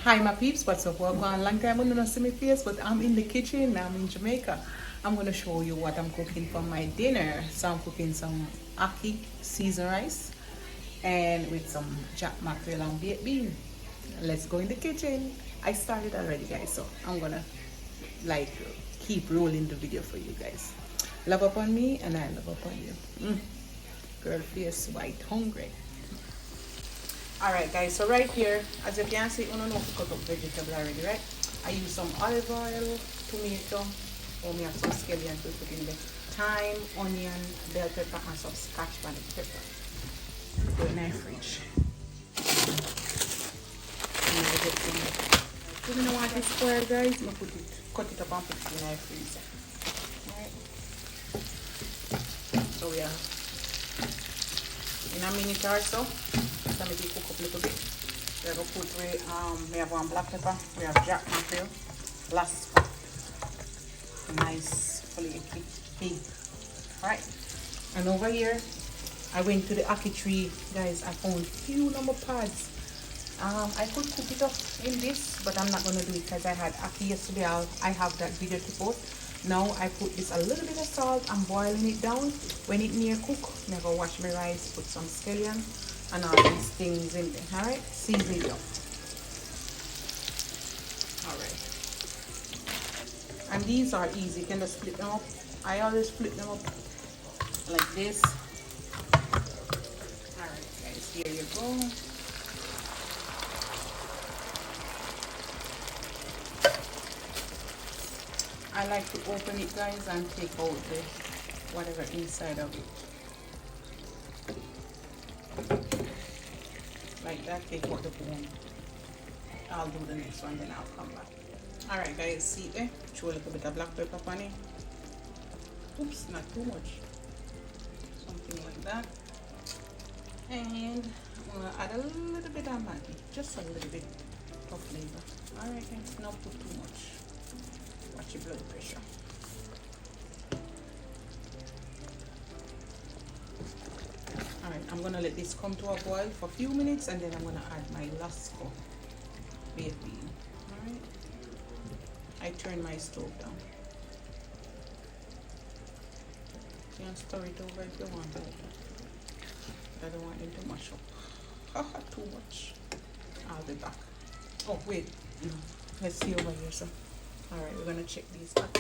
Hi my peeps, what's up? Welcome. Long time I don't see my face, but I'm in the kitchen. I'm in Jamaica. I'm gonna show you what I'm cooking for my dinner. So I'm cooking some ackee seasoned rice and with some jack mackerel and baked bean. Let's go in the kitchen. I started already, guys, so I'm gonna like keep rolling the video for you guys. Love upon me and I love upon you. Girl face white hungry. Alright guys, so right here, as you can see, I don't know if cut up vegetable already, right? I use some olive oil, tomato, we have some scallion to put in there, thyme, onion, bell pepper, and some scotch bonnet pepper. Put in my fridge. If you don't want it spoiled, guys, you cut it up and put it in my freezer. Alright. So we are in a minute or so. Let me cook up a little bit. We are going to put we have one black pepper, we have jack mackerel, last nice flaky pig. Alright, and over here I went to the ackee tree, guys. I found few number pods. I could cook it up in this, but I'm not going to do it because I had ackee yesterday. I have that video to post. Now I put this a little bit of salt. I'm boiling it down. When it near cook, I'm going to wash my rice, put some scallion and all these things in there. Alright, season it up. Alright, and these are easy. You can just split them up. I always split them up like this. Alright guys, here you go. I like to open it, guys, and take out the whatever inside of it. Like that, take out the bone. I'll do the next one, then I'll come back. Alright guys, see there? Throw a little bit of black pepper on it. Oops, not too much. Something like that. And I'm gonna add a little bit of Maggi. Just a little bit of flavor. Alright guys, not put too much. Watch your blood pressure. Alright, I'm gonna let this come to a boil for a few minutes and then I'm gonna add my lasco baked bean. Alright. I turn my stove down. You can stir it over if you want it. I don't want it to mash up. Haha, too much. I'll be back. Oh wait, no. Let's see over here, so. Alright, we're gonna check these out.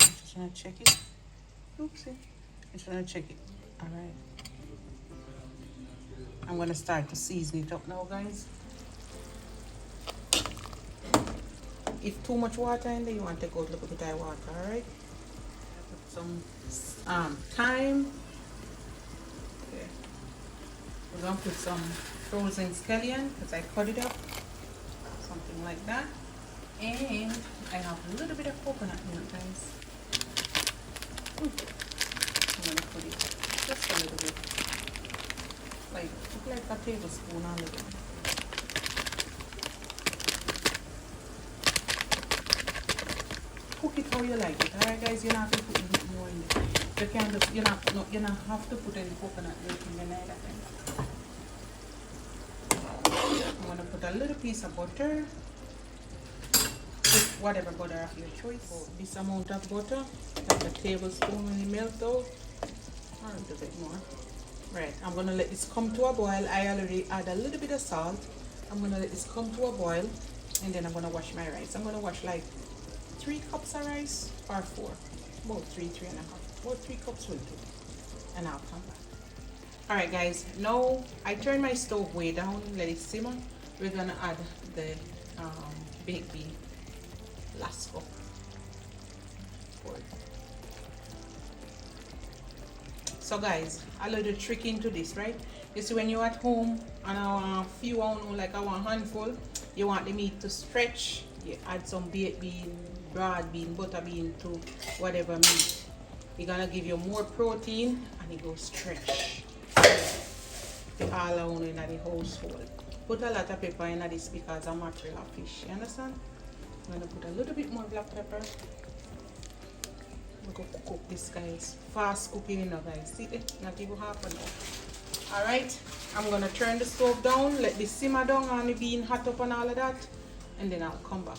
I'm just gonna check it. Oopsie. I'm just gonna check it. Alright. I'm gonna start to season it up now, guys. If too much water in there, you want to take out a little bit of water, alright? Put some thyme. Okay. We're gonna put some frozen scallion because I cut it up, something like that, and I have a little bit of coconut milk, guys. I'm gonna put it just a little bit, like a tablespoon on it. Cook it how you like it, alright guys. You don't have to put any more in there. You can just, you don't have to put any coconut milk in there neither. I'm going to put a little piece of butter, put whatever butter of your choice. This amount of butter, like a tablespoon when it melts out, or a little bit more. Right, I'm going to let this come to a boil. I already add a little bit of salt. I'm going to let this come to a boil, and then I'm going to wash my rice. I'm going to wash like 3 cups of rice or 4, about 3.5, about 3 cups will do, and I'll come back. Alright guys, now I turn my stove way down, let it simmer. We're gonna add the baked bean lasco. So guys, a little trick into this, right? You see, when you're at home and I want a few, like I want a handful, you want the meat to stretch, you add some baked bean, broad bean, butter bean to whatever meat. It's gonna give you more protein and it goes stretch. All around in the household. Put a lot of pepper in this because I'm mackerel of fish. You understand? I'm gonna put a little bit more black pepper. I'm gonna cook this, guys. Fast cooking, you know, guys. See it? Not even half an hour. Alright. I'm gonna turn the stove down, let this simmer down and it being hot up and all of that, and then I'll come back.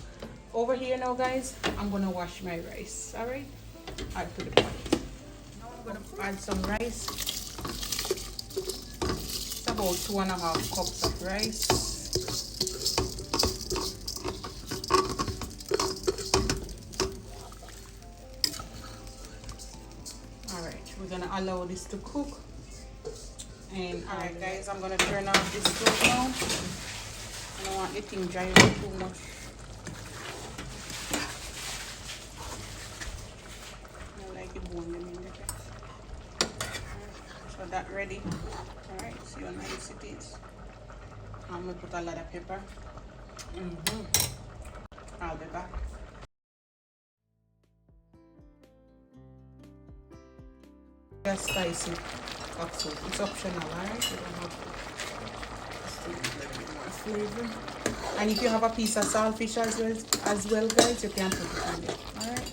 Over here now, guys, I'm gonna wash my rice. All right, add to the pot. Now I'm gonna add some rice. It's about 2.5 cups of rice. All right, we're gonna allow this to cook. And all right, guys, I'm gonna turn off this stove now. I don't want the thing dry out too much. I like it bone them in the guys. So that ready. All right, see how nice it is. I'm gonna put a lot of pepper. I'll be back. That's spicy soup. It's optional, alright? You don't have to. Just to get a little bit more flavor. And if you have a piece of saltfish as well, guys, you can put it in there. Alright?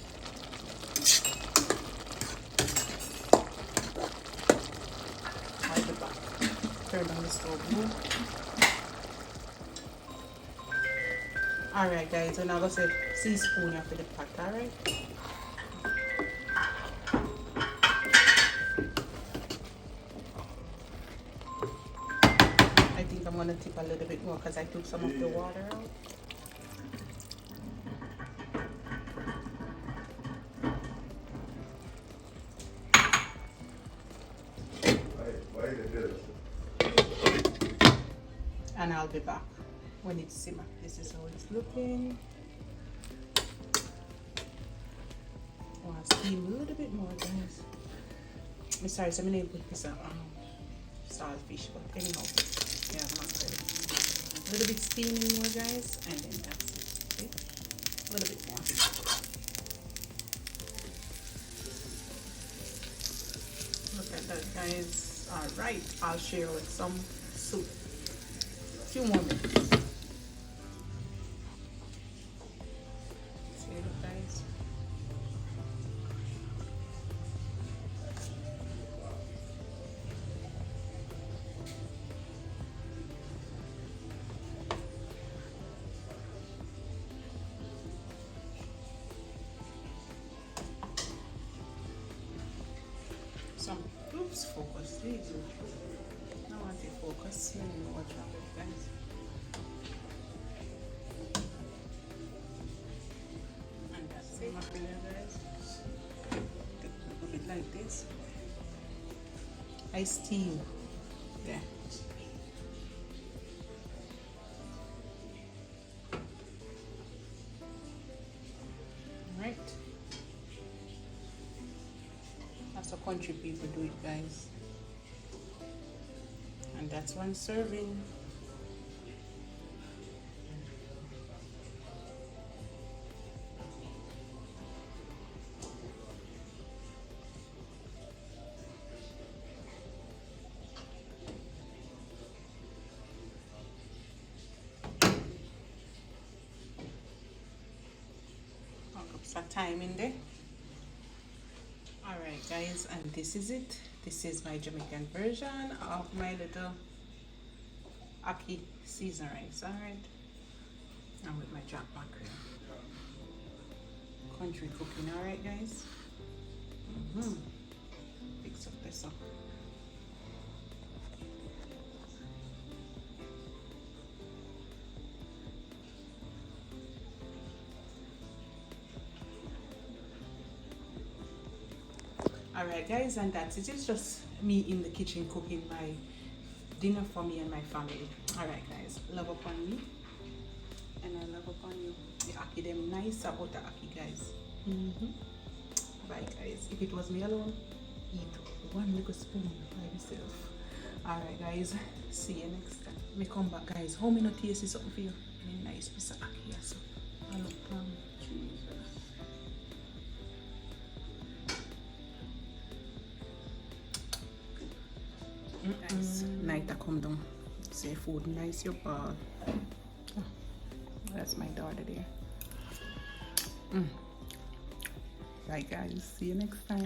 I'll be back. Turn on the stove. Alright, guys, and I'm gonna say teaspoon for the pot, alright? I'm going to tip a little bit more because I took some of the water out. And I'll be back when it's simmered. This is how it's looking. I want to steam a little bit more, guys. I'm sorry, so I'm going to put this saltfish, but anyhow. Yeah, a little bit steaming more, guys, and then that's it. Okay? A little bit more. Look at that, guys. All right, I'll share with some soup. A few more minutes. See it, guys. Oops, focus. Please. I want to focus. Let me know what's wrong with guys. And that's it. Guys. A bit like this. I steam. There. Right. That's how country people do it, guys. And that's one serving. I'll put some thyme in there. Alright, guys, and this is it. This is my Jamaican version of my little ackee seasoned rice. Alright, and with my jack mackerel. Country cooking. Alright, guys. Fix up this up. Alright, guys, and that's it. It's just me in the kitchen cooking my dinner for me and my family. Alright, guys, love upon me and I love upon you. The ackee them nice about the ackee, guys. Bye, guys. If it was me alone, eat one little spoon by myself. Alright, guys, see you next time. Me come back, guys. How many taste something for you? Nice piece of ackee. So I love Jesus. Nice. Night I come down. Say food nice, your ball. Oh, that's my daughter there. Bye, guys. See you next time.